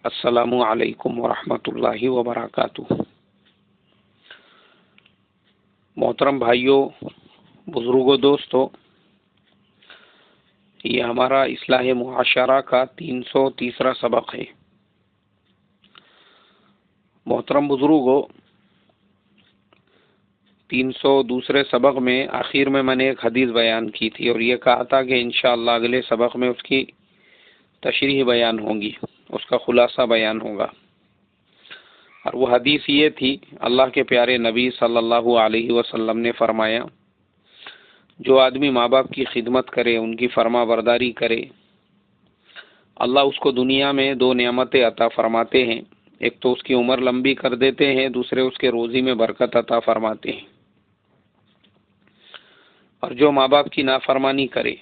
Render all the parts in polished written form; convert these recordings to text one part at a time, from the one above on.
السلام علیکم ورحمۃ اللہ وبرکاتہ۔ محترم بھائیوں، بزرگوں، دوستوں، یہ ہمارا اصلاح معاشرہ کا 330واں سبق ہے۔ محترم بزرگوں، 302 سبق میں آخر میں نے ایک حدیث بیان کی تھی اور یہ کہا تھا کہ انشاءاللہ اگلے سبق میں اس کی تشریح بیان ہوگی، اس کا خلاصہ بیان ہوگا۔ اور وہ حدیث یہ تھی، اللہ کے پیارے نبی صلی اللہ علیہ وسلم نے فرمایا، جو آدمی ماں باپ کی خدمت کرے، ان کی فرما برداری کرے، اللہ اس کو دنیا میں 2 نعمتیں عطا فرماتے ہیں۔ ایک تو اس کی عمر لمبی کر دیتے ہیں، دوسرے اس کے روزی میں برکت عطا فرماتے ہیں۔ اور جو ماں باپ کی نافرمانی کرے،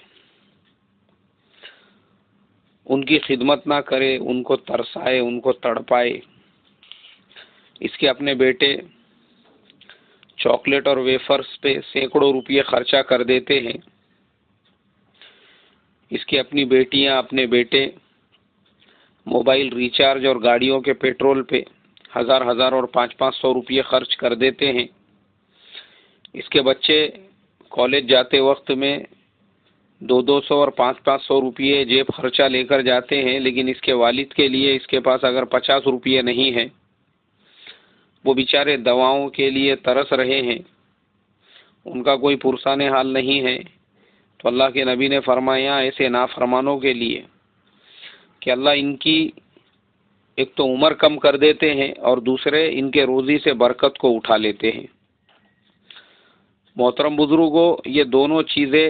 ان کی خدمت نہ کرے، ان کو ترسائے، ان کو تڑپائے، اس کے اپنے بیٹے چاکلیٹ اور ویفرز پہ سینکڑوں روپے خرچہ کر دیتے ہیں، اس کی اپنی بیٹیاں، اپنے بیٹے موبائل ریچارج اور گاڑیوں کے پیٹرول پہ ہزار اور 500 روپے خرچ کر دیتے ہیں، اس کے بچے کالج جاتے وقت میں 200 اور 500 روپے جیب خرچہ لے کر جاتے ہیں، لیکن اس کے والد کے لیے اس کے پاس اگر 50 روپے نہیں ہیں، وہ بیچارے دواؤں کے لیے ترس رہے ہیں، ان کا کوئی پرسان حال نہیں ہے، تو اللہ کے نبی نے فرمایا ایسے نافرمانوں کے لیے کہ اللہ ان کی ایک تو عمر کم کر دیتے ہیں اور دوسرے ان کے روزی سے برکت کو اٹھا لیتے ہیں۔ محترم بزرگوں، یہ دونوں چیزیں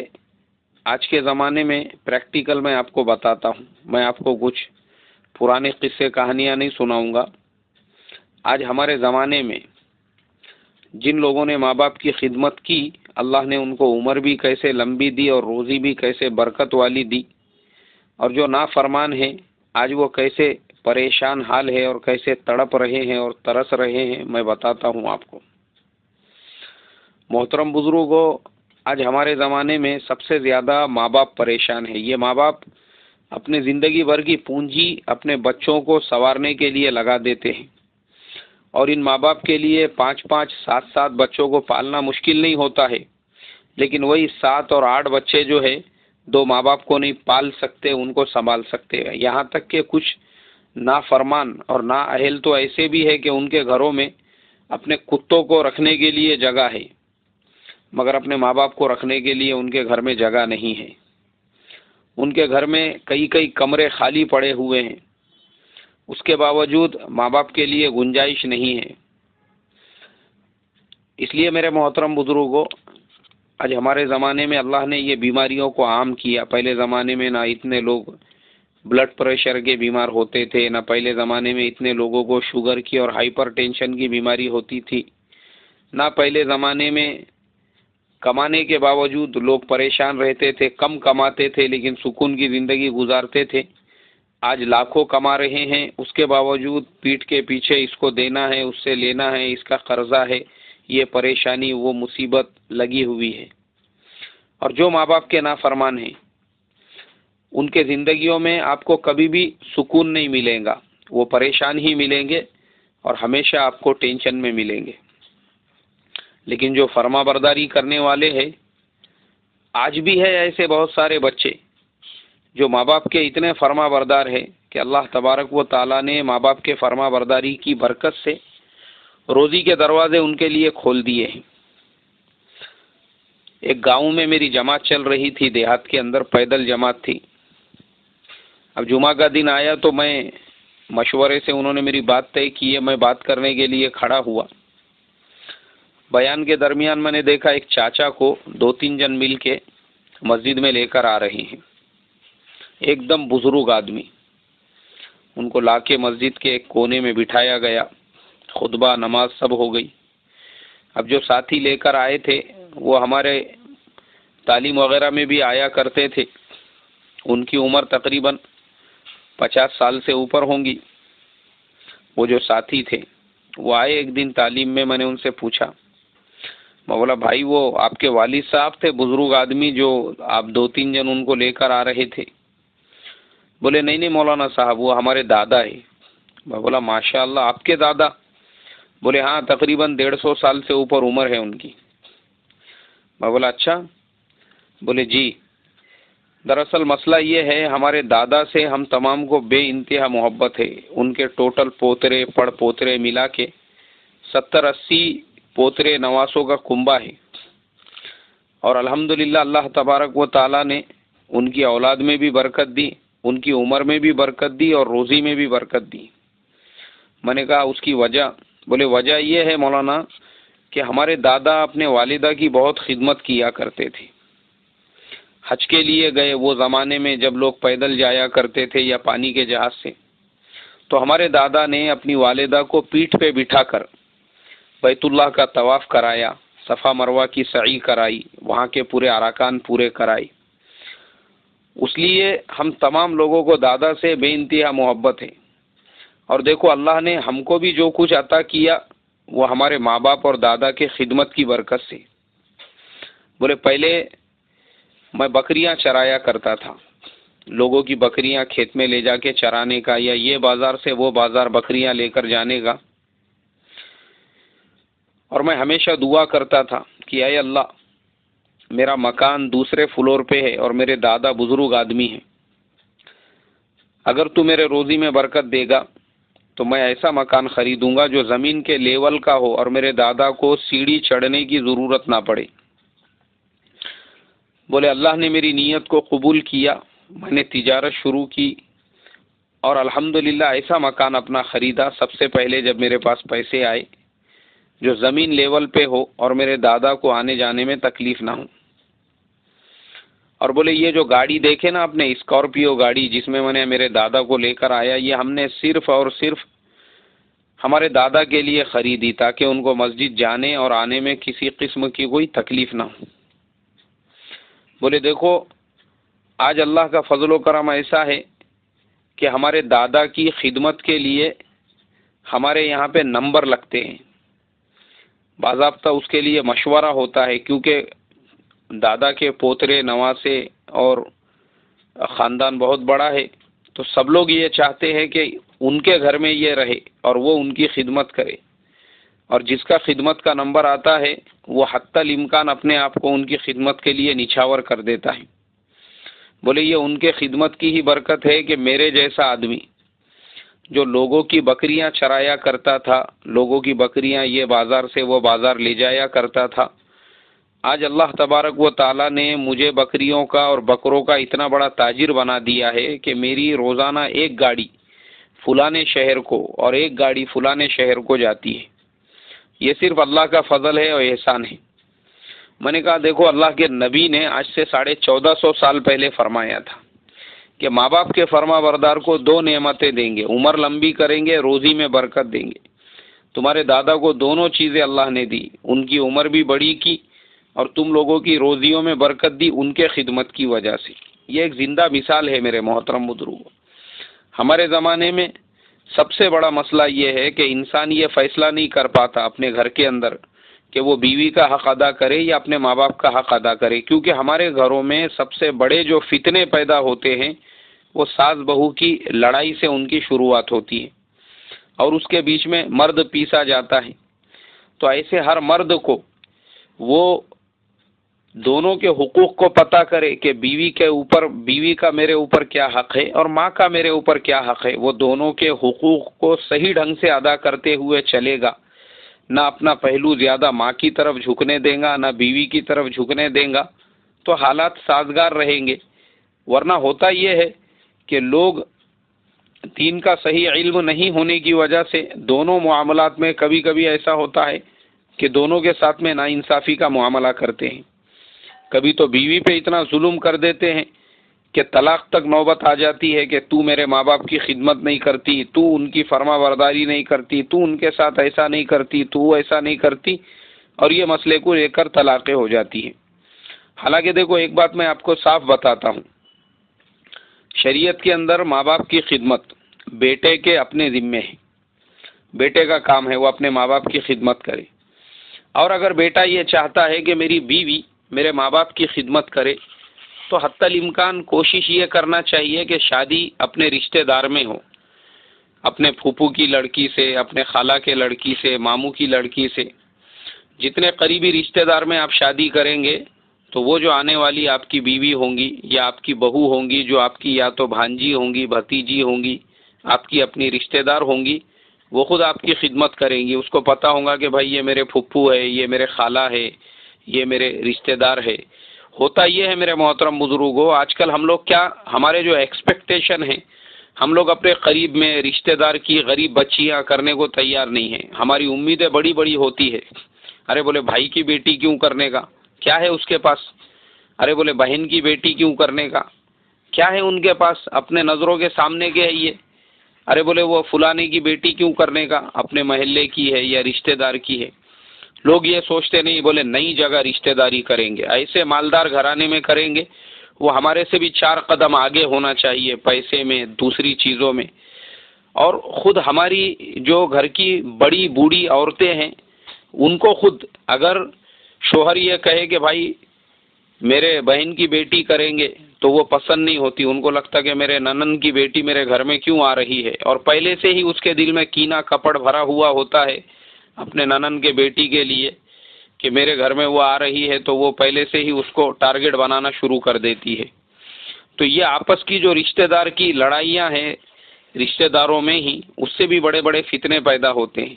آج کے زمانے میں پریکٹیکل میں آپ کو بتاتا ہوں۔ میں آپ کو کچھ پرانے قصے کہانیاں نہیں سناؤں گا۔ آج ہمارے زمانے میں جن لوگوں نے ماں باپ کی خدمت کی، اللہ نے ان کو عمر بھی کیسے لمبی دی اور روزی بھی کیسے برکت والی دی، اور جو نافرمان ہیں آج وہ کیسے پریشان حال ہے اور کیسے تڑپ رہے ہیں اور ترس رہے ہیں، میں بتاتا ہوں آپ کو۔ محترم بزرگوں، آج ہمارے زمانے میں سب سے زیادہ ماں باپ پریشان ہیں۔ یہ ماں باپ اپنے زندگی بھر کی پونجی اپنے بچوں کو سنوارنے کے لیے لگا دیتے ہیں، اور ان ماں باپ کے لیے 5 7 بچوں کو پالنا مشکل نہیں ہوتا ہے، لیکن وہی 7 اور 8 بچے جو ہے 2 ماں باپ کو نہیں پال سکتے، ان کو سنبھال سکتے ہیں۔ یہاں تک کہ کچھ نافرمان اور نااہل تو ایسے بھی ہے کہ ان کے گھروں میں اپنے کتوں کو رکھنے کے لیے جگہ ہے، مگر اپنے ماں باپ کو رکھنے کے لیے ان کے گھر میں جگہ نہیں ہے۔ ان کے گھر میں کئی کمرے خالی پڑے ہوئے ہیں، اس کے باوجود ماں باپ کے لیے گنجائش نہیں ہے۔ اس لیے میرے محترم بزرگوں، آج ہمارے زمانے میں اللہ نے یہ بیماریوں کو عام کیا۔ پہلے زمانے میں نہ اتنے لوگ بلڈ پریشر کے بیمار ہوتے تھے، نہ پہلے زمانے میں اتنے لوگوں کو شوگر کی اور ہائپر ٹینشن کی بیماری ہوتی تھی، نہ پہلے زمانے میں کمانے کے باوجود لوگ پریشان رہتے تھے، کم کماتے تھے لیکن سکون کی زندگی گزارتے تھے۔ آج لاکھوں کما رہے ہیں، اس کے باوجود پیٹھ کے پیچھے اس کو دینا ہے، اس سے لینا ہے، اس کا قرضہ ہے، یہ پریشانی، وہ مصیبت لگی ہوئی ہے۔ اور جو ماں باپ کے نافرمان ہیں، ان کے زندگیوں میں آپ کو کبھی بھی سکون نہیں ملے گا، وہ پریشان ہی ملیں گے اور ہمیشہ آپ کو ٹینشن میں ملیں گے۔ لیکن جو فرما برداری کرنے والے ہیں، آج بھی ہے ایسے بہت سارے بچے جو ماں باپ کے اتنے فرما بردار ہیں کہ اللہ تبارک و تعالیٰ نے ماں باپ کے فرما برداری کی برکت سے روزی کے دروازے ان کے لیے کھول دیے ہیں۔ ایک گاؤں میں میری جماعت چل رہی تھی، دیہات کے اندر پیدل جماعت تھی۔ اب جمعہ کا دن آیا تو میں مشورے سے انہوں نے میری بات طے کی ہے، میں بات کرنے کے لیے کھڑا ہوا۔ بیان کے درمیان میں نے دیکھا ایک چاچا کو 2-3 جن مل کے مسجد میں لے کر آ رہے ہیں، ایک دم بزرگ آدمی۔ ان کو لا کے مسجد کے ایک کونے میں بٹھایا گیا، خطبہ نماز سب ہو گئی۔ اب جو ساتھی لے کر آئے تھے وہ ہمارے تعلیم وغیرہ میں بھی آیا کرتے تھے، ان کی عمر تقریباً 50 سال سے اوپر ہوں گی۔ وہ جو ساتھی تھے وہ آئے ایک دن تعلیم میں نے ان سے پوچھا، میں بولا بھائی وہ آپ کے والد صاحب تھے بزرگ آدمی جو آپ 2-3 جن ان کو لے کر آ رہے تھے؟ بولے نہیں مولانا صاحب، وہ ہمارے دادا ہے۔ میں بولا ماشاء اللہ آپ کے دادا؟ بولے ہاں تقریباً 150 سال سے اوپر عمر ہے ان کی۔ میں بولا اچھا؟ بولے جی، دراصل مسئلہ یہ ہے ہمارے دادا سے ہم تمام کو بے انتہا محبت ہے، ان کے ٹوٹل پوترے پڑ پوترے ملا کے 70-80 پوترے نواسوں کا کنبہ ہے، اور الحمدللہ اللہ تبارک و تعالیٰ نے ان کی اولاد میں بھی برکت دی، ان کی عمر میں بھی برکت دی اور روزی میں بھی برکت دی۔ میں نے کہا اس کی وجہ؟ بولے وجہ یہ ہے مولانا کہ ہمارے دادا اپنے والدہ کی بہت خدمت کیا کرتے تھے۔ حج کے لیے گئے وہ زمانے میں جب لوگ پیدل جایا کرتے تھے یا پانی کے جہاز سے، تو ہمارے دادا نے اپنی والدہ کو پیٹھ پہ بٹھا کر بیت اللہ کا طواف کرایا، صفا مروہ کی سعی کرائی، وہاں کے پورے ارکان پورے کرائی۔ اس لیے ہم تمام لوگوں کو دادا سے بے انتہا محبت ہے۔ اور دیکھو اللہ نے ہم کو بھی جو کچھ عطا کیا وہ ہمارے ماں باپ اور دادا کے خدمت کی برکت سے۔ بولے پہلے میں بکریاں چرایا کرتا تھا، لوگوں کی بکریاں کھیت میں لے جا کے چرانے کا، یا یہ بازار سے وہ بازار بکریاں لے کر جانے کا، اور میں ہمیشہ دعا کرتا تھا کہ اے اللہ میرا مکان دوسرے فلور پہ ہے اور میرے دادا بزرگ آدمی ہیں، اگر تو میرے روزی میں برکت دے گا تو میں ایسا مکان خریدوں گا جو زمین کے لیول کا ہو اور میرے دادا کو سیڑھی چڑھنے کی ضرورت نہ پڑے۔ بولے اللہ نے میری نیت کو قبول کیا، میں نے تجارت شروع کی اور الحمدللہ ایسا مکان اپنا خریدا سب سے پہلے جب میرے پاس پیسے آئے، جو زمین لیول پہ ہو اور میرے دادا کو آنے جانے میں تکلیف نہ ہو۔ اور بولے یہ جو گاڑی دیکھے نا آپ نے، اسکارپیو گاڑی جس میں نے میرے دادا کو لے کر آیا، یہ ہم نے صرف اور صرف ہمارے دادا کے لیے خریدی تاکہ ان کو مسجد جانے اور آنے میں کسی قسم کی کوئی تکلیف نہ ہو۔ بولے دیکھو آج اللہ کا فضل و کرم ایسا ہے کہ ہمارے دادا کی خدمت کے لیے ہمارے یہاں پہ نمبر لگتے ہیں، باضابطہ اس کے لیے مشورہ ہوتا ہے، کیونکہ دادا کے پوترے نواسے اور خاندان بہت بڑا ہے، تو سب لوگ یہ چاہتے ہیں کہ ان کے گھر میں یہ رہے اور وہ ان کی خدمت کرے، اور جس کا خدمت کا نمبر آتا ہے وہ حتی الامکان اپنے آپ کو ان کی خدمت کے لیے نچھاور کر دیتا ہے۔ بولے یہ ان کے خدمت کی ہی برکت ہے کہ میرے جیسا آدمی جو لوگوں کی بکریاں چرایا کرتا تھا، لوگوں کی بکریاں یہ بازار سے وہ بازار لے جایا کرتا تھا، آج اللہ تبارک و تعالیٰ نے مجھے بکریوں کا اور بکروں کا اتنا بڑا تاجر بنا دیا ہے کہ میری روزانہ ایک گاڑی فلانے شہر کو اور ایک گاڑی فلانے شہر کو جاتی ہے۔ یہ صرف اللہ کا فضل ہے اور احسان ہے۔ میں نے کہا دیکھو اللہ کے نبی نے آج سے 1450 سال پہلے فرمایا تھا کہ ماں باپ کے فرما بردار کو 2 نعمتیں دیں گے، عمر لمبی کریں گے، روزی میں برکت دیں گے۔ تمہارے دادا کو دونوں چیزیں اللہ نے دی، ان کی عمر بھی بڑی کی اور تم لوگوں کی روزیوں میں برکت دی ان کے خدمت کی وجہ سے۔ یہ ایک زندہ مثال ہے میرے محترم بزرگوں۔ ہمارے زمانے میں سب سے بڑا مسئلہ یہ ہے کہ انسان یہ فیصلہ نہیں کر پاتا اپنے گھر کے اندر کہ وہ بیوی کا حق ادا کرے یا اپنے ماں باپ کا حق ادا کرے، کیونکہ ہمارے گھروں میں سب سے بڑے جو فتنے پیدا ہوتے ہیں وہ ساس بہو کی لڑائی سے ان کی شروعات ہوتی ہے، اور اس کے بیچ میں مرد پیسا جاتا ہے۔ تو ایسے ہر مرد کو وہ دونوں کے حقوق کو پتہ کرے کہ بیوی کا میرے اوپر کیا حق ہے اور ماں کا میرے اوپر کیا حق ہے، وہ دونوں کے حقوق کو صحیح ڈھنگ سے ادا کرتے ہوئے چلے گا، نہ اپنا پہلو زیادہ ماں کی طرف جھکنے دیں گا نہ بیوی کی طرف جھکنے دیں گا، تو حالات سازگار رہیں گے۔ ورنہ ہوتا یہ ہے کہ لوگ دین کا صحیح علم نہیں ہونے کی وجہ سے دونوں معاملات میں کبھی کبھی ایسا ہوتا ہے کہ دونوں کے ساتھ میں ناانصافی کا معاملہ کرتے ہیں۔ کبھی تو بیوی پہ اتنا ظلم کر دیتے ہیں کہ طلاق تک نوبت آ جاتی ہے کہ تو میرے ماں باپ کی خدمت نہیں کرتی، تو ان کی فرما برداری نہیں کرتی، تو ان کے ساتھ ایسا نہیں کرتی، تو ایسا نہیں کرتی، اور یہ مسئلے کو لے کر طلاقیں ہو جاتی ہیں۔ حالانکہ دیکھو ایک بات میں آپ کو صاف بتاتا ہوں، شریعت کے اندر ماں باپ کی خدمت بیٹے کے اپنے ذمے ہے، بیٹے کا کام ہے وہ اپنے ماں باپ کی خدمت کرے، اور اگر بیٹا یہ چاہتا ہے کہ میری بیوی میرے ماں باپ کی خدمت کرے تو حتی الامکان کوشش یہ کرنا چاہیے کہ شادی اپنے رشتہ دار میں ہو، اپنے پھوپھو کی لڑکی سے، اپنے خالہ کے لڑکی سے، ماموں کی لڑکی سے، جتنے قریبی رشتہ دار میں آپ شادی کریں گے تو وہ جو آنے والی آپ کی بیوی ہوں گی یا آپ کی بہو ہوں گی، جو آپ کی یا تو بھانجی ہوں گی، بھتیجی ہوں گی، آپ کی اپنی رشتہ دار ہوں گی، وہ خود آپ کی خدمت کریں گی. اس کو پتہ ہوگا کہ بھائی یہ میرے پھپھو ہے، یہ میرے خالہ ہے، یہ میرے رشتہ دار ہے. ہوتا یہ ہے میرے محترم بزرگوں، آج کل ہم لوگ کیا، ہمارے جو ایکسپیکٹیشن ہیں، ہم لوگ اپنے قریب میں رشتہ دار کی غریب بچیاں کرنے کو تیار نہیں ہیں. ہماری امیدیں بڑی بڑی ہوتی ہے. ارے بولے بھائی کی بیٹی کیوں کرنے کا، کیا ہے اس کے پاس؟ ارے بولے بہن کی بیٹی کیوں کرنے کا، کیا ہے ان کے پاس؟ اپنے نظروں کے سامنے کے ہے یہ. ارے بولے وہ فلانے کی بیٹی کیوں کرنے کا، اپنے محلے کی ہے یا رشتہ دار کی ہے. لوگ یہ سوچتے نہیں، بولے نئی جگہ رشتہ داری کریں گے، ایسے مالدار گھرانے میں کریں گے، وہ ہمارے سے بھی 4 قدم آگے ہونا چاہیے، پیسے میں، دوسری چیزوں میں. اور خود ہماری جو گھر کی بڑی بوڑھی عورتیں ہیں، ان کو خود اگر شوہر یہ کہے کہ بھائی میرے بہن کی بیٹی کریں گے تو وہ پسند نہیں ہوتی. ان کو لگتا کہ میرے ننند کی بیٹی میرے گھر میں کیوں آ رہی ہے، اور پہلے سے ہی اس کے دل میں کینہ کپٹ بھرا ہوا ہوتا ہے اپنے ننند کے بیٹی کے لیے کہ میرے گھر میں وہ آ رہی ہے، تو وہ پہلے سے ہی اس کو ٹارگٹ بنانا شروع کر دیتی ہے. تو یہ آپس کی جو رشتہ دار کی لڑائیاں ہیں رشتہ داروں میں ہی، اس سے بھی بڑے بڑے فتنے پیدا ہوتے ہیں.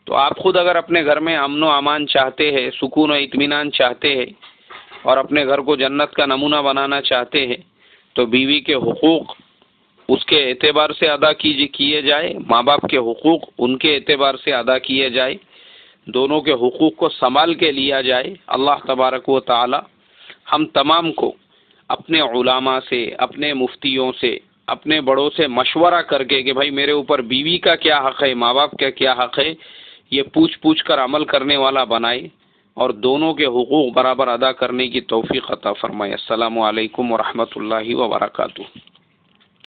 تو آپ خود اگر اپنے گھر میں امن و امان چاہتے ہیں، سکون و اطمینان چاہتے ہیں، اور اپنے گھر کو جنت کا نمونہ بنانا چاہتے ہیں، تو بیوی کے حقوق اس کے اعتبار سے ادا کیے جائے، ماں باپ کے حقوق ان کے اعتبار سے ادا کیے جائے، دونوں کے حقوق کو سنبھال کے لیا جائے. اللہ تبارک و تعالی ہم تمام کو اپنے علماء سے، اپنے مفتیوں سے، اپنے بڑوں سے مشورہ کر کے کہ بھائی میرے اوپر بیوی کا کیا حق ہے، ماں باپ کا کیا حق ہے، یہ پوچھ کر عمل کرنے والا بنائے، اور دونوں کے حقوق برابر ادا کرنے کی توفیق عطا فرمائے. السلام علیکم ورحمۃ اللہ وبرکاتہ.